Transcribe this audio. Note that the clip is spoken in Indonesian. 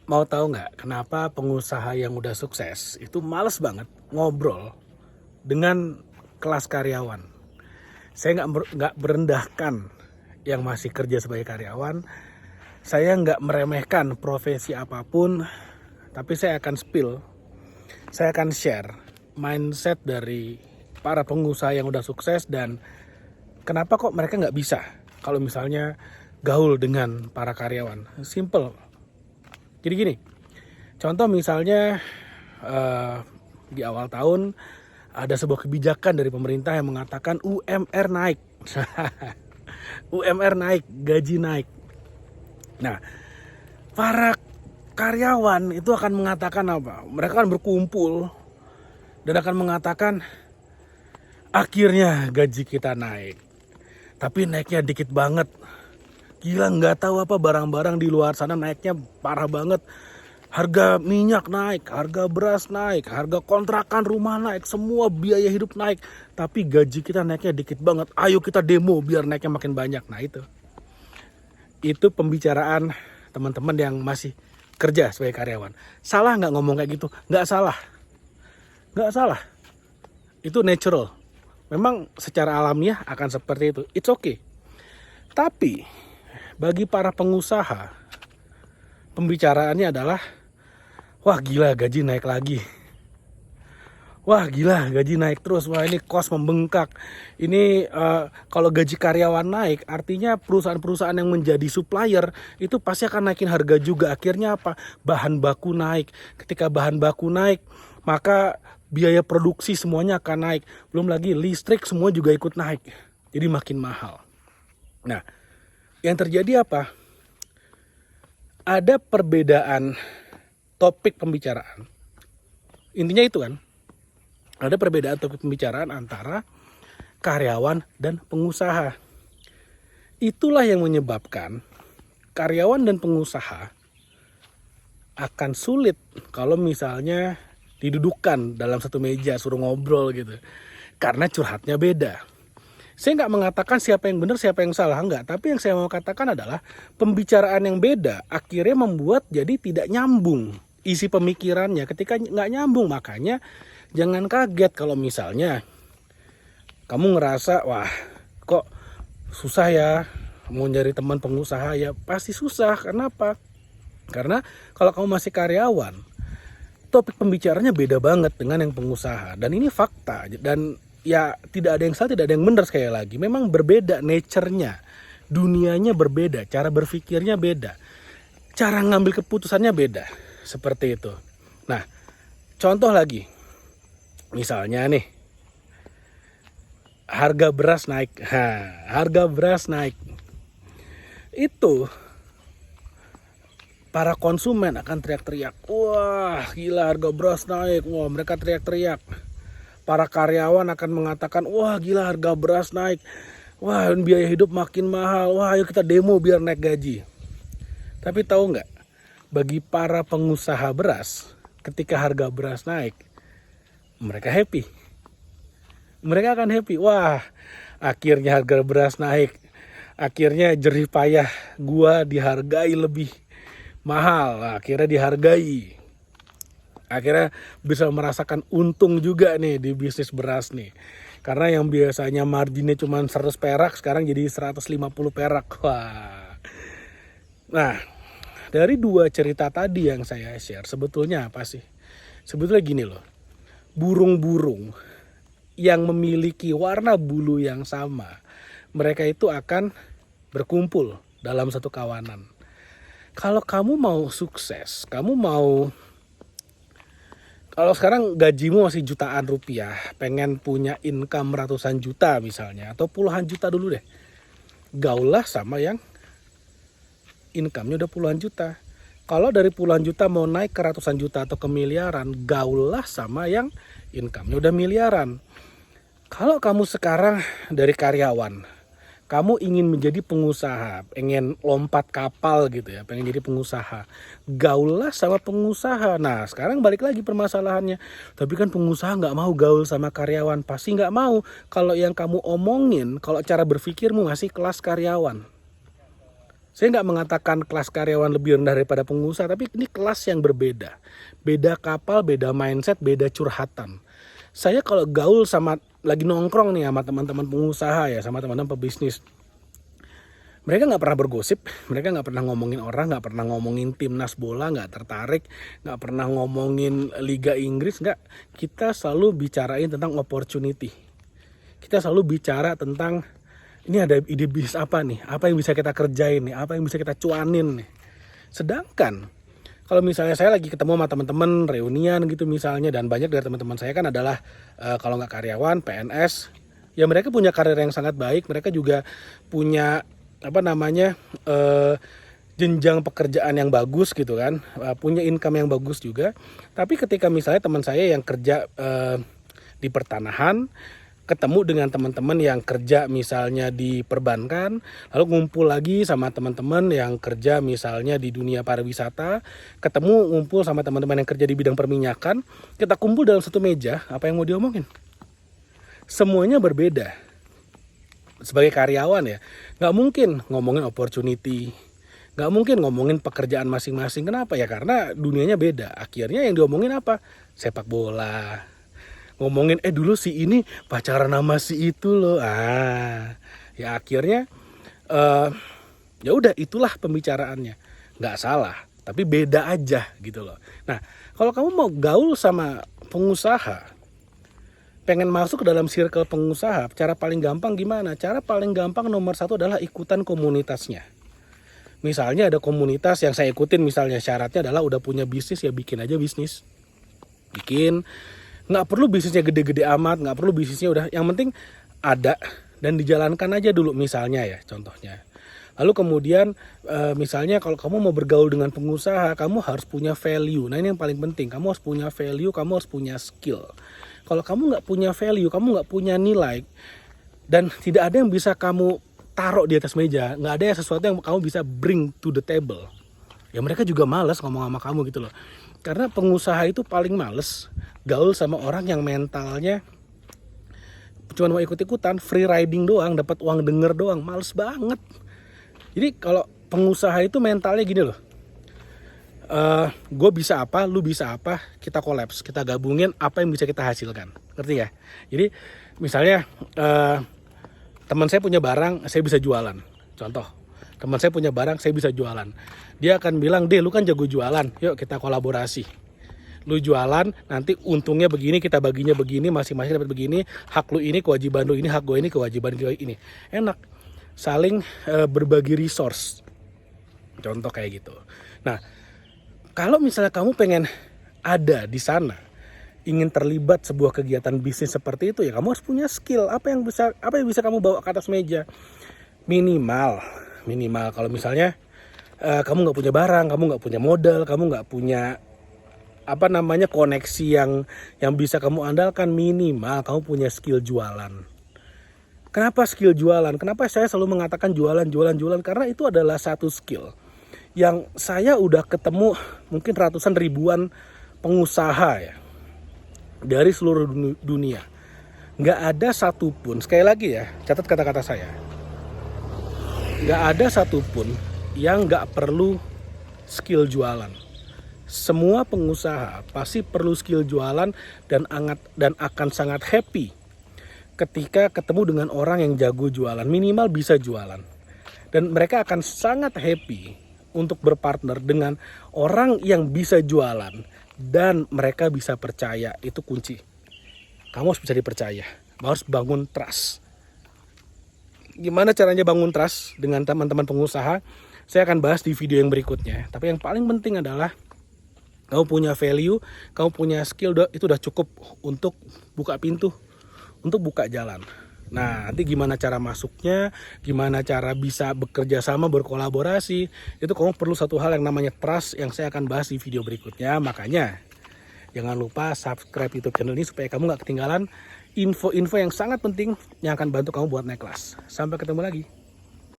Mau tahu nggak kenapa pengusaha yang udah sukses itu males banget ngobrol dengan kelas karyawan? Saya nggak merendahkan yang masih kerja sebagai karyawan. Saya nggak meremehkan profesi apapun, tapi saya akan spill, saya akan share mindset dari para pengusaha yang udah sukses dan kenapa kok mereka nggak bisa kalau misalnya gaul dengan para karyawan. Simple. Jadi gini, contoh misalnya di awal tahun ada sebuah kebijakan dari pemerintah yang mengatakan UMR naik. UMR naik, gaji naik. Nah, para karyawan itu akan mengatakan apa? Mereka akan berkumpul dan akan mengatakan akhirnya gaji kita naik. Tapi naiknya dikit banget. Gila, nggak tahu apa barang-barang di luar sana naiknya parah banget. Harga minyak naik, harga beras naik, harga kontrakan rumah naik, semua biaya hidup naik. Tapi gaji kita naiknya dikit banget. Ayo kita demo biar naiknya makin banyak. Nah itu pembicaraan teman-teman yang masih kerja sebagai karyawan. Salah nggak ngomong kayak gitu? Nggak salah. Nggak salah. Itu natural. Memang secara alamiah akan seperti itu. It's okay. Tapi bagi para pengusaha, pembicaraannya adalah, wah gila gaji naik lagi. Wah gila gaji naik terus. Wah ini kos membengkak. Ini kalau gaji karyawan naik, artinya perusahaan-perusahaan yang menjadi supplier itu pasti akan naikin harga juga. Akhirnya apa? Bahan baku naik. Ketika bahan baku naik, maka biaya produksi semuanya akan naik. Belum lagi listrik semua juga ikut naik. Jadi makin mahal. Nah, yang terjadi apa? Ada perbedaan topik pembicaraan. Intinya itu kan, ada perbedaan topik pembicaraan antara karyawan dan pengusaha. Itulah yang menyebabkan karyawan dan pengusaha akan sulit kalau misalnya didudukkan dalam satu meja suruh ngobrol gitu. Karena curhatnya beda. Saya nggak mengatakan siapa yang benar, siapa yang salah, enggak. Tapi yang saya mau katakan adalah pembicaraan yang beda akhirnya membuat jadi tidak nyambung isi pemikirannya. Ketika nggak nyambung, makanya jangan kaget kalau misalnya kamu ngerasa, wah kok susah ya mau nyari teman pengusaha. Ya pasti susah. Kenapa? Karena kalau kamu masih karyawan, topik pembicaranya beda banget dengan yang pengusaha. Dan ini fakta. Dan ya tidak ada yang salah, tidak ada yang benar sekali lagi. Memang berbeda nature-nya. Dunianya berbeda, cara berpikirnya beda. Cara ngambil keputusannya beda. Seperti itu. Nah, contoh lagi. Misalnya nih, harga beras naik. Harga beras naik. Itu para konsumen akan teriak-teriak. Wah, gila harga beras naik. Wah, mereka teriak-teriak. Para karyawan akan mengatakan, wah gila harga beras naik. Wah biaya hidup makin mahal. Wah ayo kita demo biar naik gaji. Tapi tahu nggak? Bagi para pengusaha beras, ketika harga beras naik, mereka happy. Mereka akan happy. Wah akhirnya harga beras naik. Akhirnya jerih payah gua dihargai lebih mahal. Akhirnya dihargai. Akhirnya bisa merasakan untung juga nih di bisnis beras nih. Karena yang biasanya marginnya cuma 100 perak sekarang jadi 150 perak. Wah. Nah, dari dua cerita tadi yang saya share sebetulnya apa sih? Sebetulnya gini loh. Burung-burung yang memiliki warna bulu yang sama, mereka itu akan berkumpul dalam satu kawanan. Kalau kamu mau sukses, kalau sekarang gajimu masih jutaan rupiah, pengen punya income ratusan juta misalnya, atau puluhan juta dulu deh. Gaulah sama yang income-nya udah puluhan juta. Kalau dari puluhan juta mau naik ke ratusan juta atau ke miliaran, gaulah sama yang income-nya udah miliaran. Kalau kamu sekarang dari karyawan, kamu ingin menjadi pengusaha, pengen lompat kapal gitu ya, pengen jadi pengusaha. Gaullah sama pengusaha. Nah sekarang balik lagi permasalahannya. Tapi kan pengusaha nggak mau gaul sama karyawan. Pasti nggak mau kalau yang kamu omongin, kalau cara berpikirmu masih kelas karyawan. Saya nggak mengatakan kelas karyawan lebih rendah daripada pengusaha, tapi ini kelas yang berbeda. Beda kapal, beda mindset, beda curhatan. Saya kalau gaul sama, lagi nongkrong nih sama teman-teman pengusaha ya, sama teman-teman pebisnis. Mereka nggak pernah bergosip, mereka nggak pernah ngomongin orang, nggak pernah ngomongin timnas bola, nggak tertarik, nggak pernah ngomongin Liga Inggris, nggak. Kita selalu bicarain tentang opportunity. Kita selalu bicara tentang ini ada ide bisnis apa nih, apa yang bisa kita kerjain nih, apa yang bisa kita cuanin nih. Sedangkan kalau misalnya saya lagi ketemu sama teman-teman reunian gitu misalnya, dan banyak dari teman-teman saya kan adalah kalau nggak karyawan, PNS, ya mereka punya karir yang sangat baik, mereka juga punya jenjang pekerjaan yang bagus gitu kan, punya income yang bagus juga. Tapi ketika misalnya teman saya yang kerja di pertanahan ketemu dengan teman-teman yang kerja misalnya di perbankan, lalu ngumpul lagi sama teman-teman yang kerja misalnya di dunia pariwisata, ketemu ngumpul sama teman-teman yang kerja di bidang perminyakan, kita kumpul dalam satu meja, apa yang mau diomongin? Semuanya berbeda. Sebagai karyawan ya, nggak mungkin ngomongin opportunity, nggak mungkin ngomongin pekerjaan masing-masing. Kenapa ya? Karena dunianya beda. Akhirnya yang diomongin apa? Sepak bola. Ngomongin dulu si ini pacaran sama si itu loh. Ya akhirnya ya udah, itulah pembicaraannya. Nggak salah, tapi beda aja gitu loh. Nah, kalau kamu mau gaul sama pengusaha, pengen masuk ke dalam circle pengusaha, cara paling gampang gimana? Cara paling gampang nomor 1 adalah ikutan komunitasnya. Misalnya ada komunitas yang saya ikutin, misalnya syaratnya adalah udah punya bisnis, ya bikin aja bisnis. Bikin. Nggak perlu bisnisnya gede-gede amat, nggak perlu bisnisnya udah, yang penting ada dan dijalankan aja dulu misalnya ya, contohnya. Lalu kemudian misalnya kalau kamu mau bergaul dengan pengusaha, kamu harus punya value. Nah ini yang paling penting, kamu harus punya value, kamu harus punya skill. Kalau kamu nggak punya value, kamu nggak punya nilai, dan tidak ada yang bisa kamu taruh di atas meja, nggak ada sesuatu yang kamu bisa bring to the table, ya mereka juga malas ngomong sama kamu gitu loh. Karena pengusaha itu paling males gaul sama orang yang mentalnya cuma mau ikut-ikutan, free riding doang, dapat uang denger doang, males banget. Jadi kalau pengusaha itu mentalnya gini loh, gue bisa apa, lu bisa apa, kita kolaps, kita gabungin apa yang bisa kita hasilkan, ngerti ya? Jadi misalnya teman saya punya barang, saya bisa jualan, contoh. Teman saya punya barang, saya bisa jualan. Dia akan bilang, "Deh, lu kan jago jualan, yuk kita kolaborasi. Lu jualan, nanti untungnya begini, kita baginya begini, masing-masing dapat begini, hak lu ini, kewajiban lu ini, hak gue ini, kewajiban gue ini." Enak, saling berbagi resource. Contoh kayak gitu. Nah, kalau misalnya kamu pengen ada di sana, ingin terlibat sebuah kegiatan bisnis seperti itu, ya kamu harus punya skill. Apa yang bisa kamu bawa ke atas meja? Minimal kalau misalnya kamu nggak punya barang, kamu nggak punya modal, kamu nggak punya koneksi yang bisa kamu andalkan, minimal kamu punya skill jualan. Kenapa skill jualan? Kenapa saya selalu mengatakan jualan? Karena itu adalah satu skill yang saya udah ketemu mungkin ratusan ribuan pengusaha ya dari seluruh dunia. Nggak ada satupun, sekali lagi ya, catat kata-kata saya, nggak ada satupun yang nggak perlu skill jualan. Semua pengusaha pasti perlu skill jualan dan akan sangat happy ketika ketemu dengan orang yang jago jualan, minimal bisa jualan. Dan mereka akan sangat happy untuk berpartner dengan orang yang bisa jualan dan mereka bisa percaya. Itu kunci. Kamu harus bisa dipercaya, harus bangun trust. Gimana caranya bangun trust dengan teman-teman pengusaha? Saya akan bahas di video yang berikutnya. Tapi yang paling penting adalah kamu punya value, kamu punya skill, itu udah cukup untuk buka pintu, untuk buka jalan. Nah, nanti gimana cara masuknya, gimana cara bisa bekerja sama, berkolaborasi, itu kamu perlu satu hal yang namanya trust, yang saya akan bahas di video berikutnya. Makanya jangan lupa subscribe YouTube channel ini supaya kamu gak ketinggalan info-info yang sangat penting yang akan bantu kamu buat naik kelas. Sampai ketemu lagi.